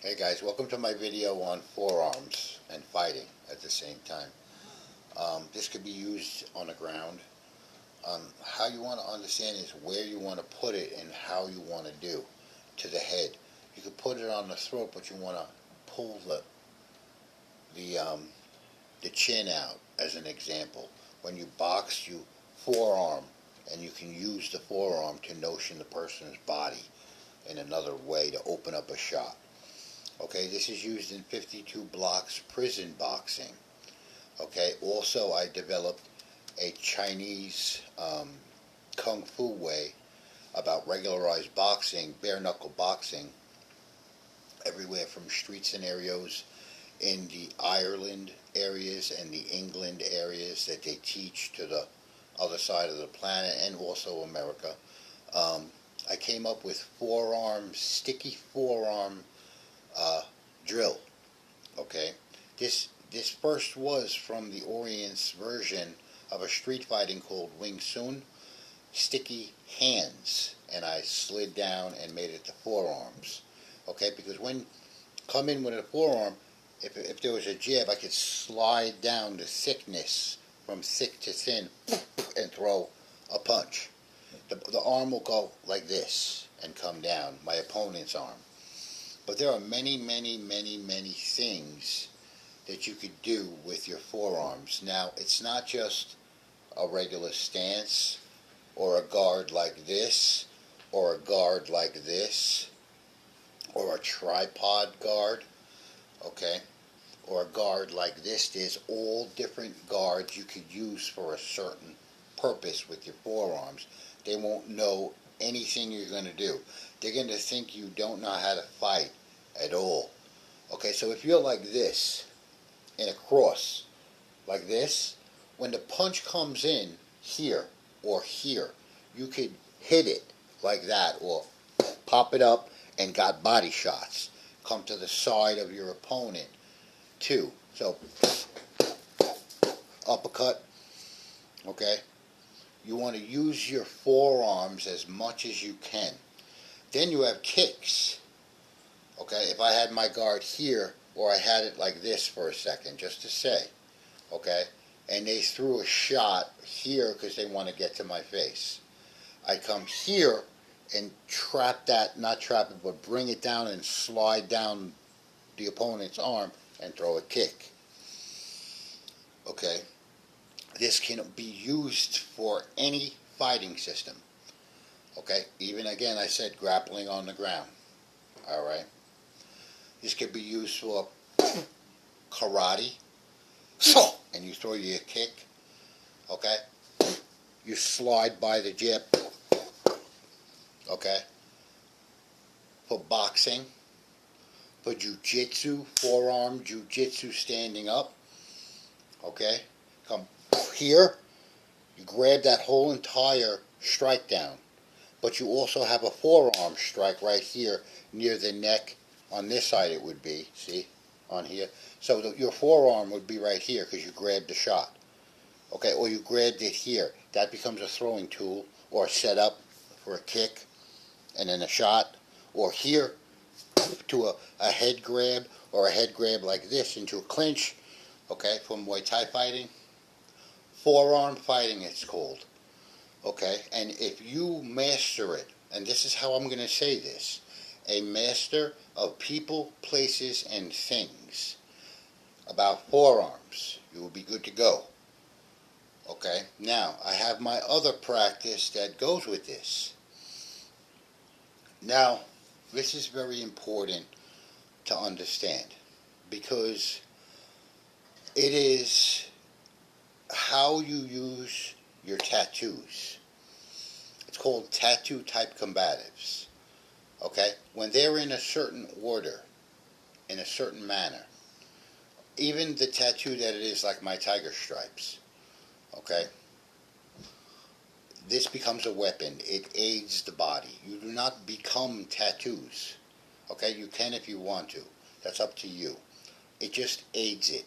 Hey guys, welcome to my video on forearms and fighting at the same time. This could be used on the ground. How you want to understand is where you want to put it and how you want to do to the head. You could put it on the throat, but you want to pull the the chin out as an example. When you box, you forearm, and you can use the forearm to notion the person's body in another way to open up a shot. Okay, this is used in 52 blocks prison boxing. Okay, also I developed a Chinese kung fu way about regularized boxing, bare knuckle boxing, everywhere from street scenarios in the Ireland areas and the England areas that they teach to the other side of the planet and also America. I came up with sticky forearm drill. Okay, this first was from the Orient's version of a street fighting called Wing Chun, sticky hands, and I slid down and made it the forearms. Okay, because when come in with a forearm, if there was a jab, I could slide down the thickness from thick to thin and throw a punch. The arm will go like this and come down, my opponent's arm. But there are many, many, many, many things that you could do with your forearms. Now, it's not just a regular stance or a guard like this or a guard like this or a tripod guard, okay, or a guard like this. There's all different guards you could use for a certain purpose with your forearms. They won't know anything you're going to do. They're going to think you don't know how to fight at all. Okay, so if you're like this, in a cross, like this, when the punch comes in here or here, you could hit it like that or pop it up and got body shots. Come to the side of your opponent too. So, uppercut, okay? You want to use your forearms as much as you can. Then you have kicks. Okay, if I had my guard here, or I had it like this for a second, just to say, okay, and they threw a shot here because they want to get to my face. I come here and trap that, not trap it, but bring it down and slide down the opponent's arm and throw a kick. Okay, this can be used for any fighting system. Okay, even again, I said grappling on the ground. All right. This could be used for karate, and you throw your kick, okay? You slide by the jab, okay? For boxing, for jiu-jitsu, forearm jiu-jitsu standing up, okay? Come here, you grab that whole entire strike down, but you also have a forearm strike right here near the neck. On this side it would be, see, on here. So your forearm would be right here because you grabbed the shot. Okay, or you grabbed it here. That becomes a throwing tool or a setup for a kick and then a shot. Or here to a head grab or a head grab like this into a clinch, okay, for Muay Thai fighting. Forearm fighting it's called. Okay, and if you master it, and this is how I'm going to say this, a master of people, places, and things about forearms, you will be good to go. Okay, now I have my other practice that goes with this. Now, this is very important to understand because it is how you use your tattoos. It's called tattoo type combatives. Okay, when they're in a certain order, in a certain manner, even the tattoo that it is like my tiger stripes, okay, this becomes a weapon. It aids the body. You do not become tattoos, okay, you can if you want to. That's up to you. It just aids it.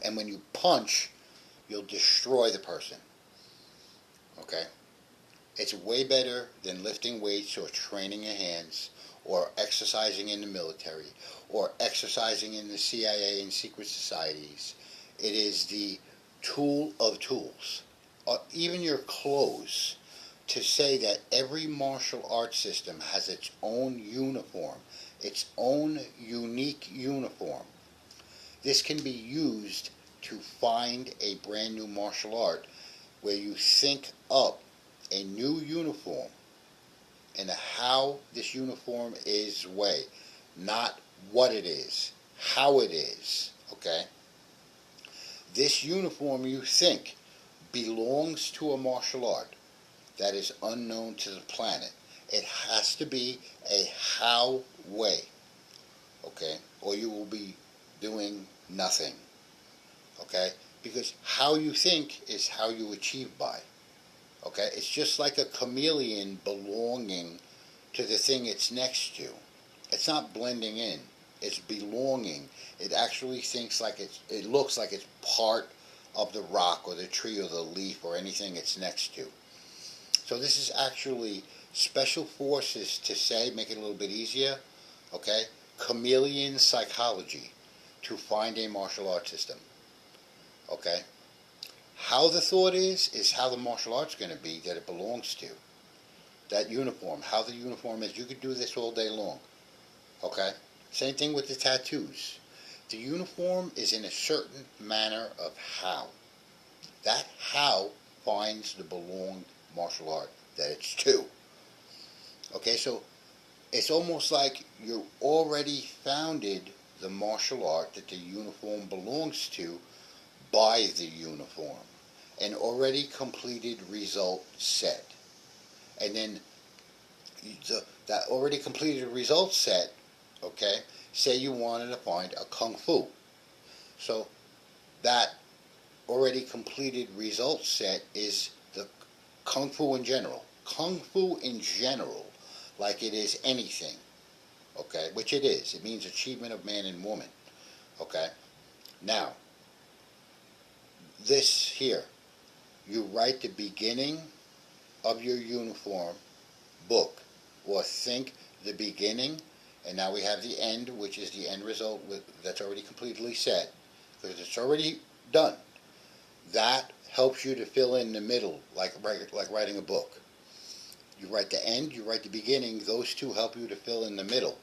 And when you punch, you'll destroy the person, okay. It's way better than lifting weights or training your hands or exercising in the military, or exercising in the CIA and secret societies. It is the tool of tools. Even your clothes. To say that every martial arts system has its own uniform, its own unique uniform. This can be used to find a brand new martial art where you think up a new uniform and how this uniform is way, not what it is, how it is, okay? This uniform you think belongs to a martial art that is unknown to the planet. It has to be a how way, okay? Or you will be doing nothing, okay? Because how you think is how you achieve by, okay? It's just like a chameleon belonging to the thing it's next to. It's not blending in. It's belonging. It actually thinks like it looks like it's part of the rock or the tree or the leaf or anything it's next to. So this is actually special forces to say, make it a little bit easier, okay? Chameleon psychology to find a martial arts system, okay? How the thought is how the martial art's going to be that it belongs to. That uniform, how the uniform is. You could do this all day long, okay? Same thing with the tattoos. The uniform is in a certain manner of how. That how finds the belonged martial art that it's to. Okay, so it's almost like you already founded the martial art that the uniform belongs to by the uniform. An already completed result set. And then that already completed result set, okay, say you wanted to find a Kung Fu. So that already completed result set is the Kung Fu in general. Kung Fu in general, like it is anything, okay, which it is. It means achievement of man and woman, okay. Now, this here, you write the beginning of your uniform book, or think the beginning, and now we have the end, which is the end result that's already completely set, because it's already done. That helps you to fill in the middle, like writing a book. You write the end, you write the beginning. Those two help you to fill in the middle.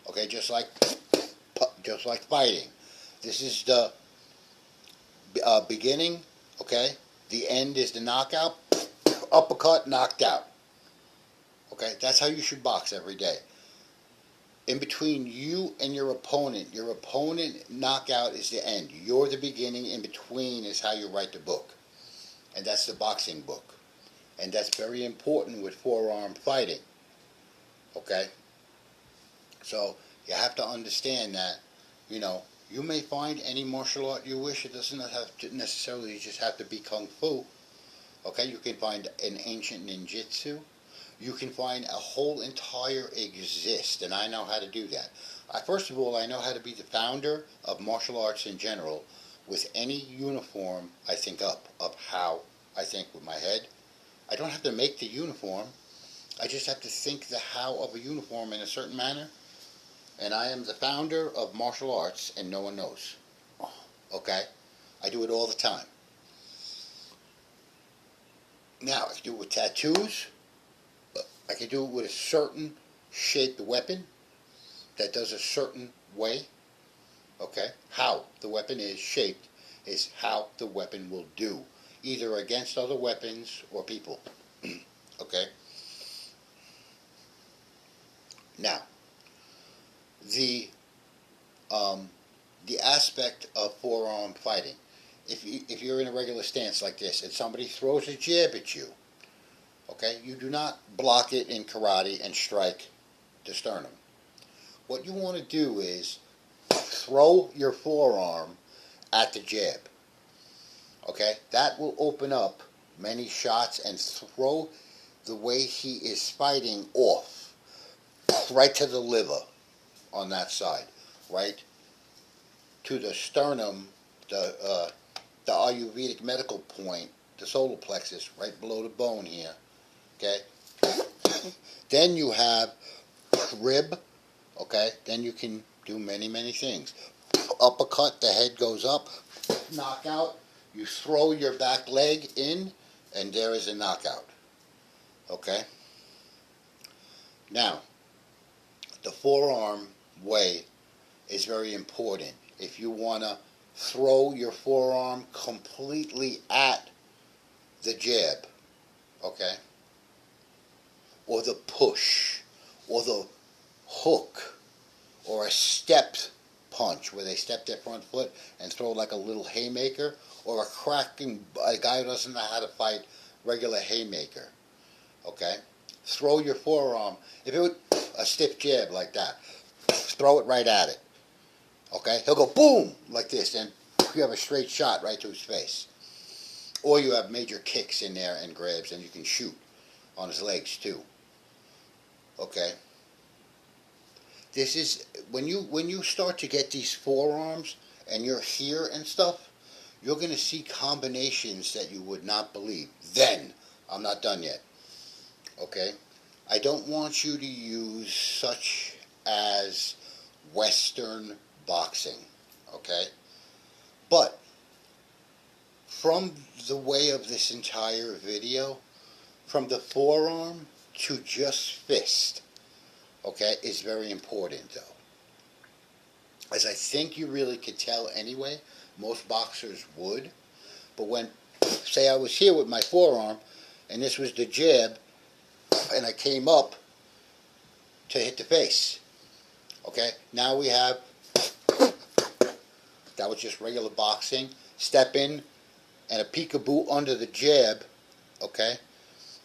Okay, just like fighting. This is the beginning. Okay, the end is the knockout. Uppercut, knocked out. Okay, that's how you should box every day. In between you and your opponent knockout is the end. You're the beginning. In between is how you write the book. And that's the boxing book. And that's very important with forearm fighting. Okay? So you have to understand that, you may find any martial art you wish. It doesn't have to necessarily just have to be Kung Fu. Okay? You can find an ancient ninjutsu. You can find a whole entire exist, and I know how to do that. First of all, I know how to be the founder of martial arts in general with any uniform I think up, of how I think with my head. I don't have to make the uniform. I just have to think the how of a uniform in a certain manner, and I am the founder of martial arts, and no one knows. Okay? I do it all the time. Now, I can do it with tattoos. I can do it with a certain shaped weapon that does a certain way. Okay? How the weapon is shaped is how the weapon will do, either against other weapons or people. Okay? Now, the aspect of forearm fighting. If you're in a regular stance like this and somebody throws a jab at you, okay, you do not block it in karate and strike the sternum. What you want to do is throw your forearm at the jab. Okay, that will open up many shots and throw the way he is fighting off, right to the liver on that side, right to the sternum, the Ayurvedic medical point, the solar plexus, right below the bone here. Okay. Then you have rib, okay, then you can do many, many things. Uppercut, the head goes up, knockout, you throw your back leg in, and there is a knockout, okay? Now, the forearm way is very important. If you want to throw your forearm completely at the jab, okay, or the push, or the hook, or a stepped punch where they step their front foot and throw like a little haymaker, or a guy who doesn't know how to fight regular haymaker, okay, throw your forearm, if it would, a stiff jab like that, throw it right at it, okay, he'll go boom like this, and you have a straight shot right to his face. Or you have major kicks in there and grabs, and you can shoot on his legs too. Okay. This is when you start to get these forearms and you're here and stuff, you're going to see combinations that you would not believe. Then, I'm not done yet. Okay? I don't want you to use such as Western boxing. Okay? But from the way of this entire video, from the forearm to just fist, okay, is very important though. As I think you really could tell anyway, most boxers would, but when, say I was here with my forearm, and this was the jab, and I came up to hit the face, okay, now we have, that was just regular boxing, step in, and a peekaboo under the jab, okay,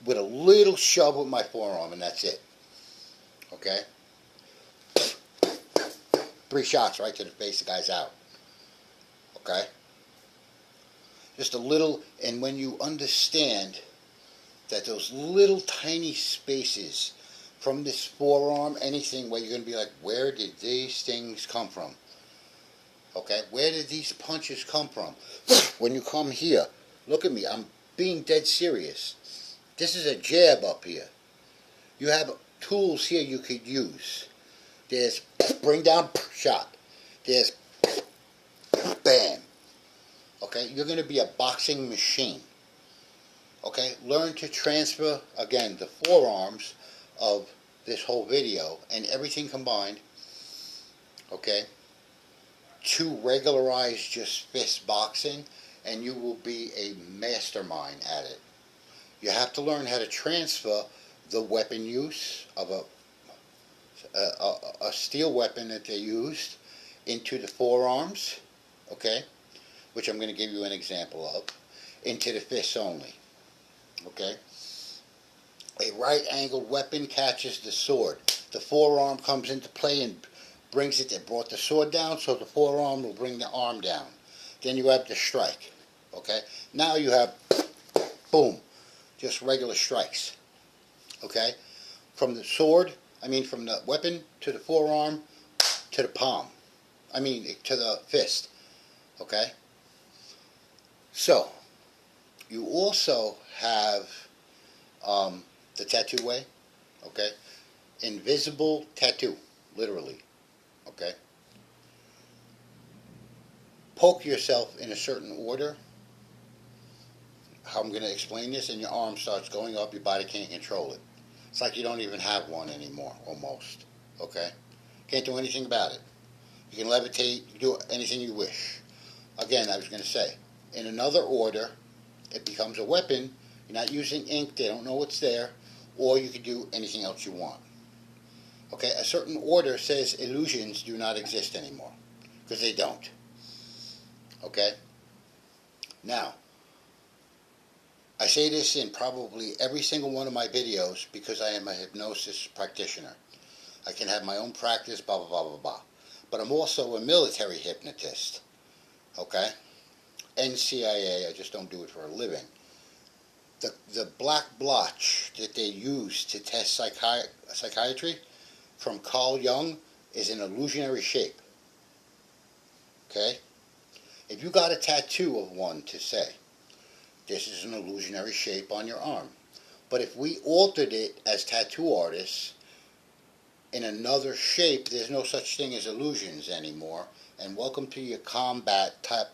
with a little shove with my forearm, and that's it, okay. 3 shots right to the face, the guy's out, okay. Just a little, and when you understand that those little tiny spaces from this forearm, anything where you're going to be like, where did these things come from? Okay, where did these punches come from? When you come here, look at me, I'm being dead serious. This is a jab up here. You have tools here you could use. There's bring down shot. There's bam. Okay, you're going to be a boxing machine. Okay, learn to transfer, again, the forearms of this whole video and everything combined, okay, to regularize just fist boxing, and you will be a mastermind at it. You have to learn how to transfer the weapon use of a steel weapon that they used into the forearms, okay, which I'm going to give you an example of, into the fists only, okay. A right-angled weapon catches the sword. The forearm comes into play and brings it. They brought the sword down, so the forearm will bring the arm down. Then you have the strike. Okay? Now you have, boom, just regular strikes. Okay? From the sword, from the weapon to the forearm to the palm. To the fist. Okay? So, you also have the tattoo way, okay? Invisible tattoo, literally, okay? Poke yourself in a certain order. How I'm going to explain this, and your arm starts going up, your body can't control it. It's like you don't even have one anymore, almost, okay? Can't do anything about it. You can levitate, you can do anything you wish. Again, I was going to say, in another order, it becomes a weapon. You're not using ink, they don't know what's there, or you can do anything else you want. Okay, a certain order says illusions do not exist anymore, because they don't. Okay? Now, I say this in probably every single one of my videos because I am a hypnosis practitioner. I can have my own practice, blah, blah, blah, blah, blah. But I'm also a military hypnotist. Okay? NCIA, I just don't do it for a living. The black blotch that they use to test psychiatry from Carl Jung is an illusionary shape. Okay? If you got a tattoo of one to say, this is an illusionary shape on your arm. But if we altered it as tattoo artists, in another shape. There's no such thing as illusions anymore. And welcome to your combat type,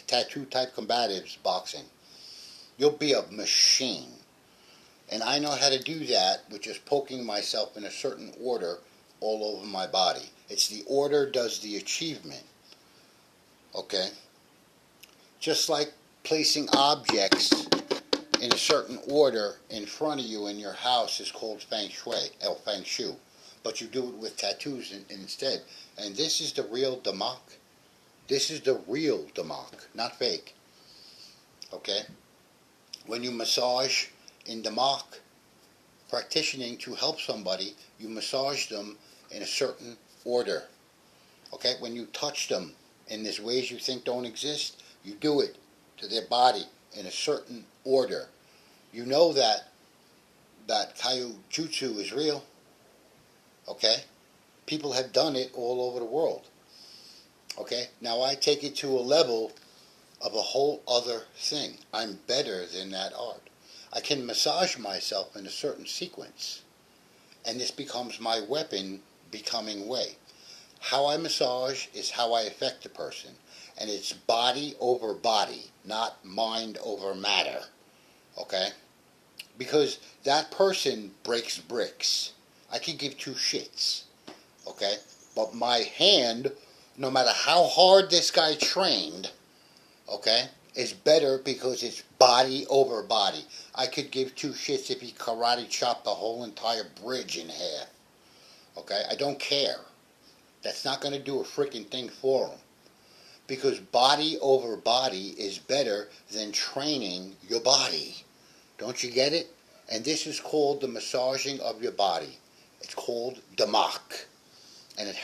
tattoo type combatives boxing. You'll be a machine. And I know how to do that with just poking myself in a certain order all over my body. It's the order does the achievement. Okay? Just like placing objects in a certain order in front of you in your house is called feng shui, feng shui. But you do it with tattoos instead. And this is the real Damak. This is the real Damak, not fake. Okay? When you massage in Damak, practicing to help somebody, you massage them in a certain order. Okay? When you touch them in these ways you think don't exist, you do it to their body in a certain order. You know that Kaiu Jutsu is real. Okay? People have done it all over the world. Okay? Now I take it to a level of a whole other thing. I'm better than that art. I can massage myself in a certain sequence, and this becomes my weapon becoming way. How I massage is how I affect a person, and it's body over body, not mind over matter. Okay? Because that person breaks bricks. I can give two shits. Okay? But my hand, no matter how hard this guy trained, okay, is better because it's body over body. I could give two shits if he karate chopped the whole entire bridge in half. Okay? I don't care. That's not going to do a freaking thing for him. Because body over body is better than training your body. Don't you get it? And this is called the massaging of your body. It's called Damak. And it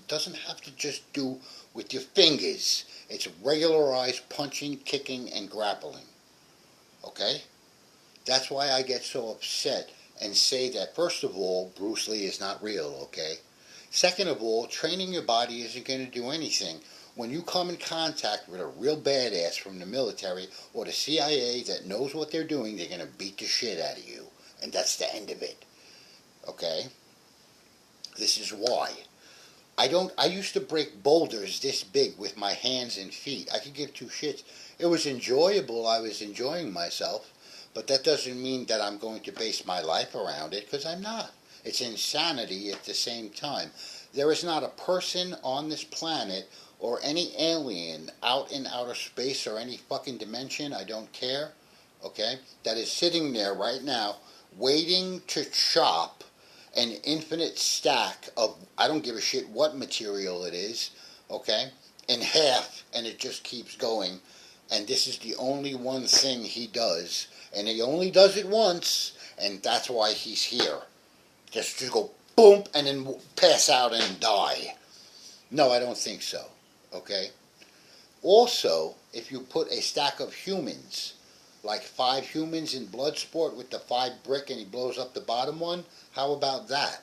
doesn't have to just do with your fingers. It's regularized punching, kicking, and grappling. Okay? That's why I get so upset and say that, first of all, Bruce Lee is not real, okay? Second of all, training your body isn't going to do anything. When you come in contact with a real badass from the military or the CIA that knows what they're doing, they're going to beat the shit out of you. And that's the end of it. Okay? This is why. I used to break boulders this big with my hands and feet. I could give two shits. It was enjoyable. I was enjoying myself. But that doesn't mean that I'm going to base my life around it, because I'm not. It's insanity at the same time. There is not a person on this planet or any alien out in outer space or any fucking dimension, I don't care, okay, that is sitting there right now waiting to chop an infinite stack of, I don't give a shit what material it is, okay, in half, and it just keeps going. And this is the only one thing he does, and he only does it once, and that's why he's here. Just go boom, and then pass out and die. No, I don't think so, okay? Also, if you put a stack of humans, like 5 humans in Bloodsport with the 5 brick and he blows up the bottom one, how about that?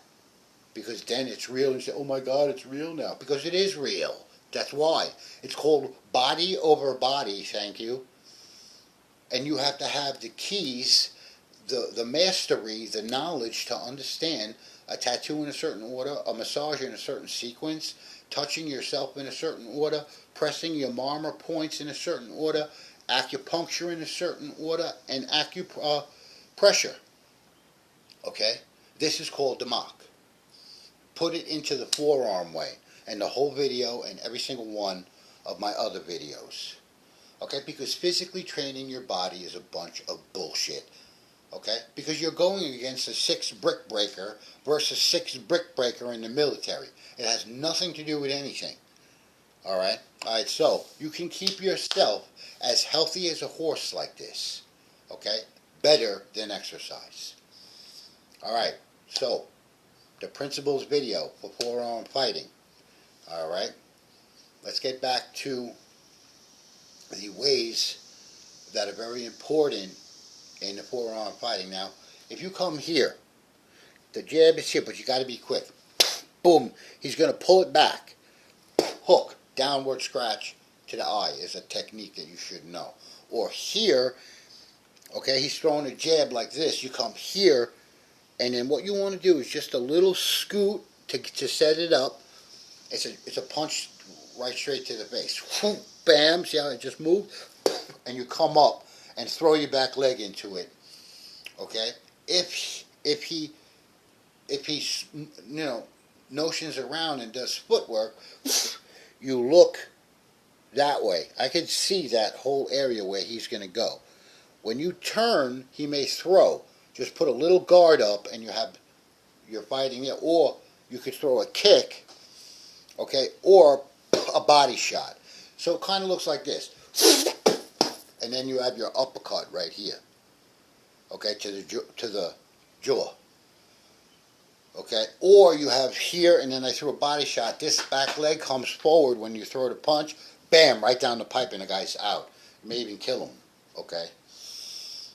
Because then it's real, and you say, oh my God, it's real now. Because it is real. That's why. It's called body over body, thank you. And you have to have the keys, the mastery, the knowledge to understand a tattoo in a certain order, a massage in a certain sequence, touching yourself in a certain order, pressing your marmor points in a certain order, acupuncture in a certain order, and pressure. Okay? This is called Damak. Put it into the forearm way, and the whole video and every single one of my other videos. Okay? Because physically training your body is a bunch of bullshit. Okay? Because you're going against a 6 brick breaker versus 6 brick breaker in the military. It has nothing to do with anything. Alright? Alright, so you can keep yourself as healthy as a horse like this. Okay? Better than exercise. Alright, so the principles video for forearm fighting. Alright? Let's get back to the ways that are very important in the forearm fighting. Now, if you come here, the jab is here, but you got to be quick. Boom, he's going to pull it back. Hook, downward scratch to the eye is a technique that you should know. Or here, okay, he's throwing a jab like this. You come here, and then what you want to do is just a little scoot to set it up, it's a punch right straight to the face. Bam! See how it just moved? And you come up and throw your back leg into it. Okay? If he notions around and does footwork, you look that way. I can see that whole area where he's going to go. When you turn, he may throw. Just put a little guard up, and you're fighting there. Or you could throw a kick, okay, or a body shot. So it kind of looks like this, and then you have your uppercut right here, okay, to the jaw. Okay, or you have here, and then I threw a body shot. This back leg comes forward when you throw the punch. Bam! Right down the pipe, and the guy's out. You may even kill him. Okay.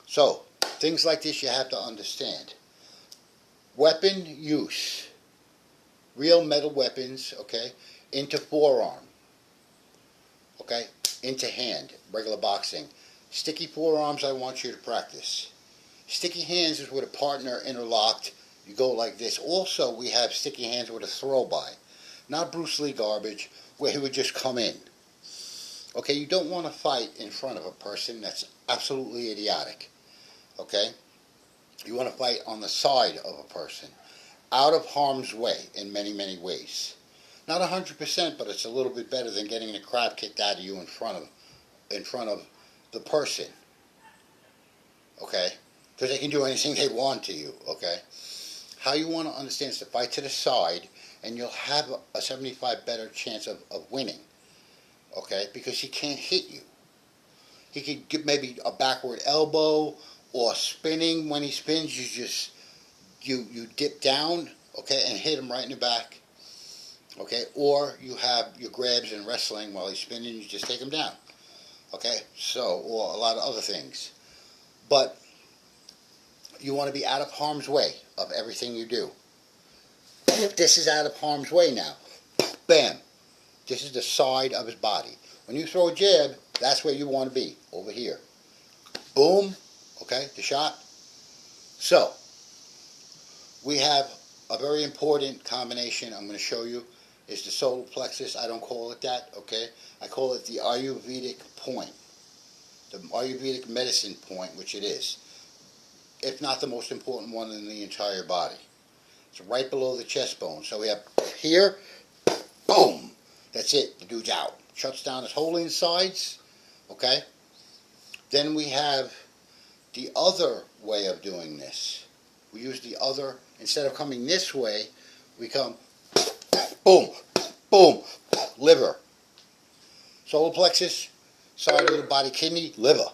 So things like this you have to understand. Weapon use. Real metal weapons. Okay. Into forearm. Okay. Into hand. Regular boxing. Sticky forearms. I want you to practice. Sticky hands is with a partner interlocked. You go like this. Also, we have sticky hands with a throw by. Not Bruce Lee garbage, where he would just come in. Okay, you don't want to fight in front of a person. That's absolutely idiotic. Okay? You want to fight on the side of a person. Out of harm's way in many, many ways. Not 100%, but it's a little bit better than getting the crap kicked out of you in front of the person. Okay? Because they can do anything they want to you. Okay? How you want to understand is to fight to the side, and you'll have a 75 better chance of winning. Okay? Because he can't hit you. He could get maybe a backward elbow or spinning. When he spins, you dip down, okay, and hit him right in the back. Okay? Or you have your grabs in wrestling while he's spinning, you just take him down. Okay? So, or a lot of other things. But you want to be out of harm's way of everything you do. This is out of harm's way now. Bam. This is the side of his body. When you throw a jab, that's where you want to be, over here. Boom. Okay, the shot. So, we have a very important combination I'm going to show you. Is the solar plexus. I don't call it that, okay? I call it the Ayurvedic point. The Ayurvedic medicine point, which it is. If not the most important one in the entire body. It's right below the chest bone. So we have here, boom. That's it. The dude's out. Shuts down his whole insides. Okay? Then we have the other way of doing this. We use the other, instead of coming this way, we come, boom, boom, liver. Solar plexus, side of the body, kidney, liver.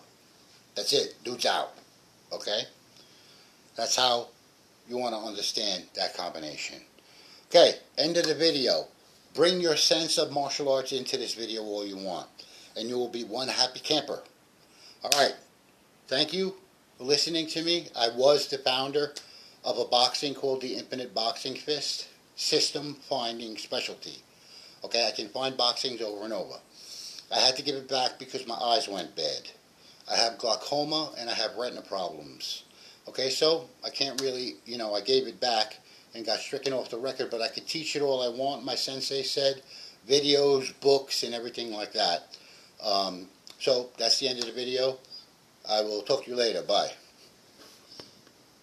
That's it. Dude's out. Okay? That's how you want to understand that combination. Okay, end of the video. Bring your sense of martial arts into this video all you want, and you will be one happy camper. Alright, thank you for listening to me. I was the founder of a boxing called the Infinite Boxing Fist System Finding Specialty. Okay, I can find boxings over and over. I had to give it back because my eyes went bad. I have glaucoma and I have retina problems. Okay, so I can't really, I gave it back and got stricken off the record, but I could teach it all I want, my sensei said. Videos, books, and everything like that. So that's the end of the video. I will talk to you later. Bye.